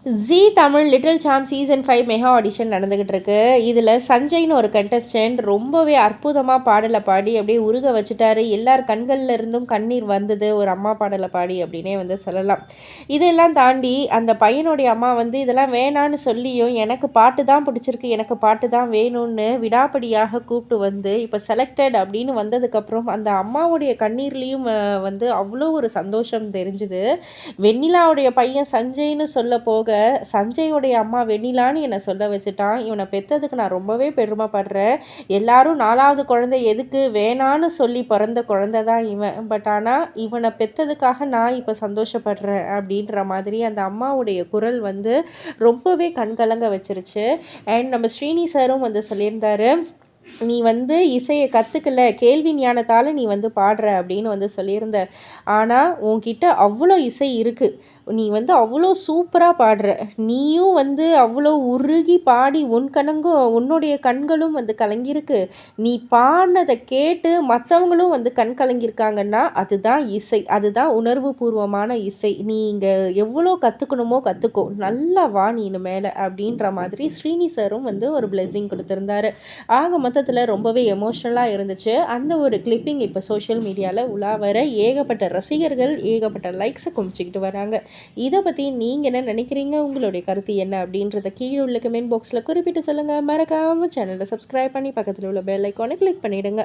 ஜீ Tamil little champ season 5 mega audition நடந்துக்கிட்டு இருக்கு. இதில் சஞ்சய்னு ஒரு கண்டஸ்டன்ட் ரொம்பவே அற்புதமாக பாடலை பாடி அப்படியே உருக வச்சுட்டாரு. எல்லார் கண்கள்ல இருந்தும் கண்ணீர் வந்தது ஒரு அம்மா பாடலை பாடி அப்படின்னே வந்து சொல்லலாம். இதெல்லாம் தாண்டி அந்த பையனுடைய அம்மா வந்து இதெல்லாம் வேணான்னு சொல்லியும் எனக்கு பாட்டு தான் பிடிச்சிருக்கு, எனக்கு பாட்டு தான் வேணும்னு விடாப்படியாக கூப்பிட்டு வந்து இப்போ செலக்டட் அப்படின்னு வந்ததுக்கப்புறம் அந்த அம்மாவுடைய கண்ணீர்லேயும் வந்து அவ்வளோ ஒரு சந்தோஷம் தெரிஞ்சுது. வெண்ணிலாவுடைய பையன் சஞ்சய்னு சொல்ல போக சஞ்சயோடைய அம்மா வெண்ணிலான்னு என்னை சொல்ல வச்சுட்டான். இவனை பெற்றதுக்கு நான் ரொம்பவே பெருமைப்படுறேன். எல்லாரும் 4வது குழந்தை எதுக்கு வேணான்னு சொல்லி பிறந்த குழந்தை தான் இவன். பட் ஆனால் இவனை பெற்றதுக்காக நான் இப்போ சந்தோஷப்படுறேன் அப்படின்ற மாதிரி அந்த அம்மாவுடைய குரல் வந்து ரொம்பவே கண்கலங்க வச்சிருச்சு. அண்ட் நம்ம ஸ்ரீனி சாரும் வந்து சொல்லியிருந்தாரு, நீ வந்து இசையை கற்றுக்கல, கேள்வி ஞானத்தால் நீ வந்து பாடுற அப்படின்னு வந்து சொல்லியிருந்த. ஆனால் உன்கிட்ட அவ்வளோ இசை இருக்குது, நீ வந்து அவ்வளோ சூப்பராக பாடுற, நீயும் வந்து அவ்வளோ உருகி பாடி உன்னுடைய கண்களும் வந்து கலங்கியிருக்கு. நீ பாடினதை கேட்டு மற்றவங்களும் வந்து கண் கலங்கியிருக்காங்கன்னா அதுதான் இசை, அதுதான் உணர்வு பூர்வமான இசை. நீ இங்கே எவ்வளோ கற்றுக்கணுமோ கற்றுக்கோ, நல்லா வா நீ மேலே அப்படின்ற மாதிரி ஸ்ரீனி சாரும் வந்து ஒரு பிளெஸிங் கொடுத்துருந்தாரு. ஆக மொத்தத்தில் ரொம்பவே எமோஷ்னலாக இருந்துச்சு. அந்த ஒரு கிளிப்பிங் இப்போ சோஷியல் மீடியாவில் உலா வர ஏகப்பட்ட ரசிகர்கள் ஏகப்பட்ட லைக்ஸை குமிச்சிக்கிட்டு வராங்க. இதை பற்றி நீங்கள் என்ன நினைக்கிறீங்க? உங்களுடைய கருத்து என்ன அப்படின்றத கீழே உள்ள கமெண்ட் பாக்ஸில் குறிப்பிட்டு சொல்லுங்கள். மறக்காமல் சேனலை சப்ஸ்கிரைப் பண்ணி பக்கத்தில் உள்ள பெல் ஐக்கானை கிளிக் பண்ணிவிடுங்க.